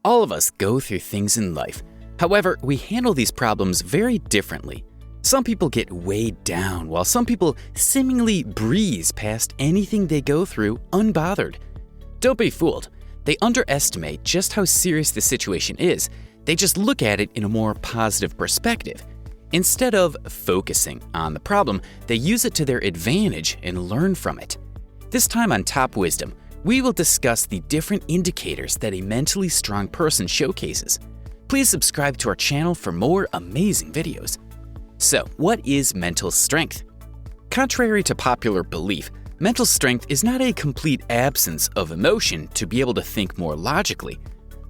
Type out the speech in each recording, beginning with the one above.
All of us go through things in life. However, we handle these problems very differently. Some people get weighed down, while some people seemingly breeze past anything they go through unbothered. Don't be fooled. They underestimate just how serious the situation is. They just look at it in a more positive perspective. Instead of focusing on the problem, they use it to their advantage and learn from it. This time on Top Wisdom, we will discuss the different indicators that a mentally strong person showcases. Please subscribe to our channel for more amazing videos. So, what is mental strength? Contrary to popular belief, mental strength is not a complete absence of emotion to be able to think more logically.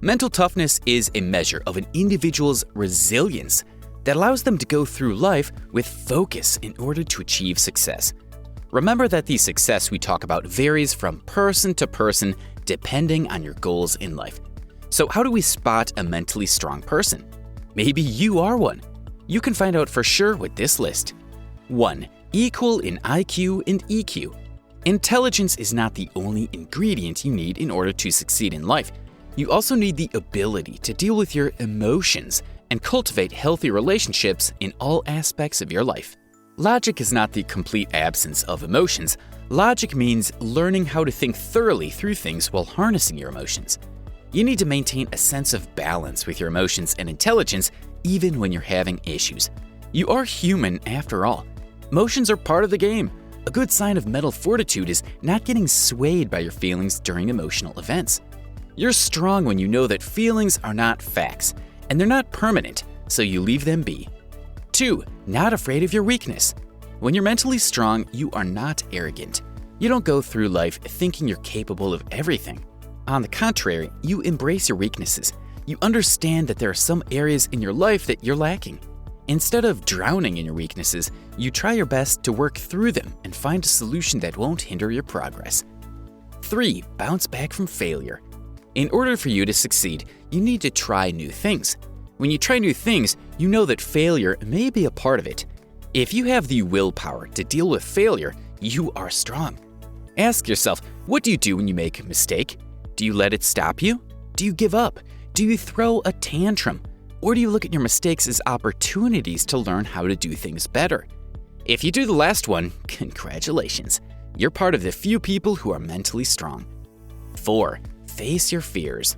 Mental toughness is a measure of an individual's resilience that allows them to go through life with focus in order to achieve success. Remember that the success we talk about varies from person to person depending on your goals in life. So how do we spot a mentally strong person? Maybe you are one. You can find out for sure with this list. 1. Equal in IQ and EQ. Intelligence is not the only ingredient you need in order to succeed in life. You also need the ability to deal with your emotions and cultivate healthy relationships in all aspects of your life. Logic is not the complete absence of emotions. Logic means learning how to think thoroughly through things while harnessing your emotions. You need to maintain a sense of balance with your emotions and intelligence even when you're having issues. You are human after all. Emotions are part of the game. A good sign of mental fortitude is not getting swayed by your feelings during emotional events. You're strong when you know that feelings are not facts, and they're not permanent, so you leave them be. 2. Not afraid of your weakness. When you're mentally strong, you are not arrogant. You don't go through life thinking you're capable of everything. On the contrary, you embrace your weaknesses. You understand that there are some areas in your life that you're lacking. Instead of drowning in your weaknesses, you try your best to work through them and find a solution that won't hinder your progress. 3. Bounce back from failure. In order for you to succeed, you need to try new things. When you try new things, you know that failure may be a part of it. If you have the willpower to deal with failure, you are strong. Ask yourself, what do you do when you make a mistake? Do you let it stop you? Do you give up? Do you throw a tantrum? Or do you look at your mistakes as opportunities to learn how to do things better? If you do the last one, congratulations. You're part of the few people who are mentally strong. 4. Face your fears.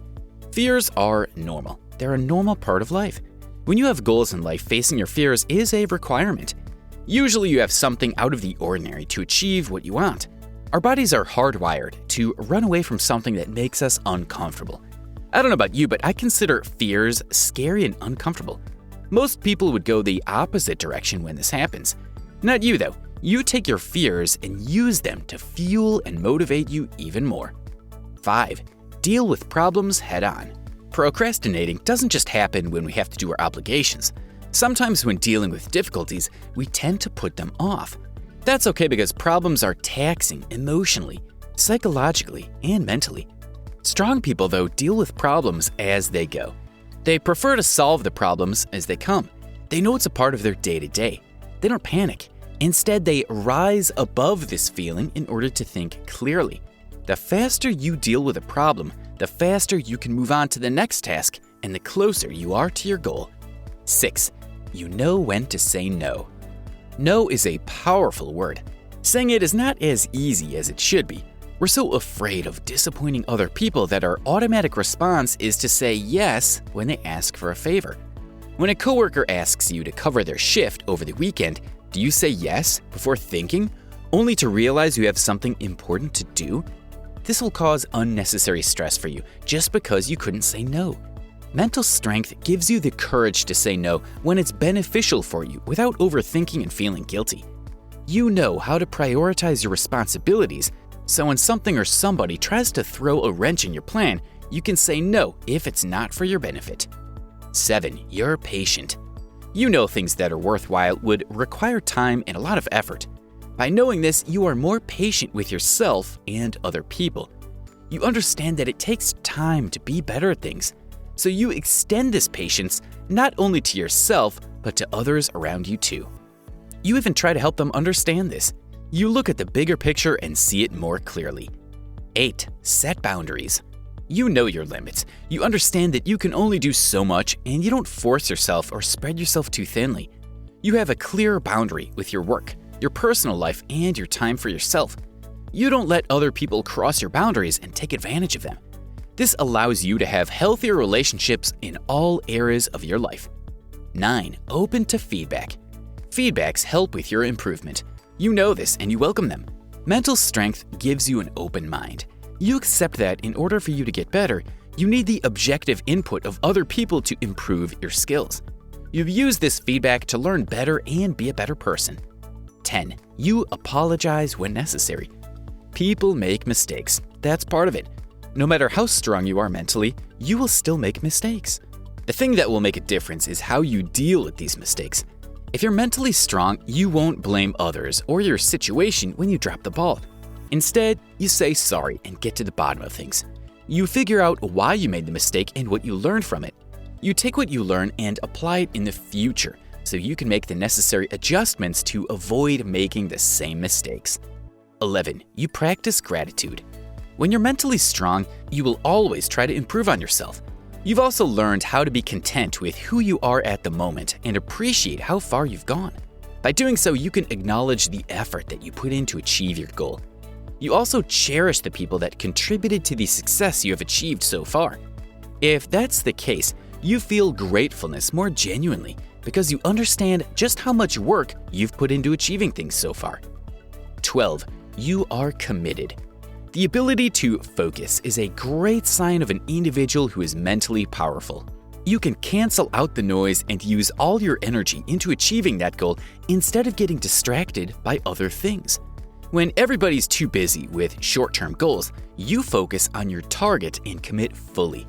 Fears are normal. They're a normal part of life. When you have goals in life, facing your fears is a requirement. Usually you have something out of the ordinary to achieve what you want. Our bodies are hardwired to run away from something that makes us uncomfortable. I don't know about you, but I consider fears scary and uncomfortable. Most people would go the opposite direction when this happens. Not you though. You take your fears and use them to fuel and motivate you even more. 5. Deal with problems head on. Procrastinating doesn't just happen when we have to do our obligations. Sometimes when dealing with difficulties, we tend to put them off. That's okay because problems are taxing emotionally, psychologically, and mentally. Strong people, though, deal with problems as they go. They prefer to solve the problems as they come. They know it's a part of their day-to-day. They don't panic. Instead, they rise above this feeling in order to think clearly. The faster you deal with a problem, the faster you can move on to the next task and the closer you are to your goal. 6. You know when to say no. No is a powerful word. Saying it is not as easy as it should be. We're so afraid of disappointing other people that our automatic response is to say yes when they ask for a favor. When a coworker asks you to cover their shift over the weekend, do you say yes before thinking, only to realize you have something important to do? This will cause unnecessary stress for you just because you couldn't say no. Mental strength gives you the courage to say no when it's beneficial for you without overthinking and feeling guilty. You know how to prioritize your responsibilities, so when something or somebody tries to throw a wrench in your plan, you can say no if it's not for your benefit. 7. You're patient. You know things that are worthwhile would require time and a lot of effort. By knowing this, you are more patient with yourself and other people. You understand that it takes time to be better at things, so you extend this patience not only to yourself, but to others around you too. You even try to help them understand this. You look at the bigger picture and see it more clearly. 8. Set boundaries. You know your limits. You understand that you can only do so much, and you don't force yourself or spread yourself too thinly. You have a clear boundary with your work, your personal life, and your time for yourself. You don't let other people cross your boundaries and take advantage of them. This allows you to have healthier relationships in all areas of your life. 9. Open to feedback. Feedbacks help with your improvement. You know this and you welcome them. Mental strength gives you an open mind. You accept that in order for you to get better, you need the objective input of other people to improve your skills. You've used this feedback to learn better and be a better person. 10. You apologize when necessary. People make mistakes. That's part of it. No matter how strong you are mentally, you will still make mistakes. The thing that will make a difference is how you deal with these mistakes. If you're mentally strong, you won't blame others or your situation when you drop the ball. Instead, you say sorry and get to the bottom of things. You figure out why you made the mistake and what you learned from it. You take what you learn and apply it in the future so you can make the necessary adjustments to avoid making the same mistakes. 11. You practice gratitude. When you're mentally strong, you will always try to improve on yourself. You've also learned how to be content with who you are at the moment and appreciate how far you've gone. By doing so, you can acknowledge the effort that you put in to achieve your goal. You also cherish the people that contributed to the success you have achieved so far. If that's the case, you feel gratefulness more genuinely because you understand just how much work you've put into achieving things so far. 12. You are committed. The ability to focus is a great sign of an individual who is mentally powerful. You can cancel out the noise and use all your energy into achieving that goal instead of getting distracted by other things. When everybody's too busy with short-term goals, you focus on your target and commit fully.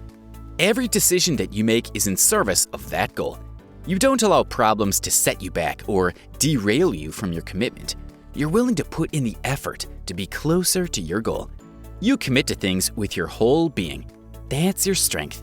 Every decision that you make is in service of that goal. You don't allow problems to set you back or derail you from your commitment. You're willing to put in the effort to be closer to your goal. You commit to things with your whole being. That's your strength.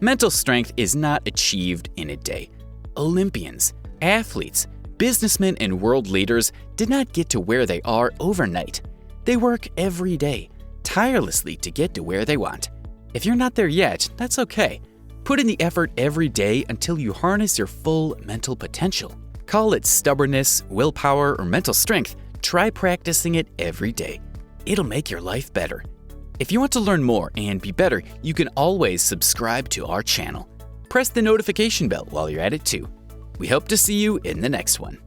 Mental strength is not achieved in a day. Olympians, athletes, businessmen, and world leaders did not get to where they are overnight. They work every day, tirelessly to get to where they want. If you're not there yet, that's okay. Put in the effort every day until you harness your full mental potential. Call it stubbornness, willpower, or mental strength. Try practicing it every day. It'll make your life better. If you want to learn more and be better, you can always subscribe to our channel. Press the notification bell while you're at it too. We hope to see you in the next one.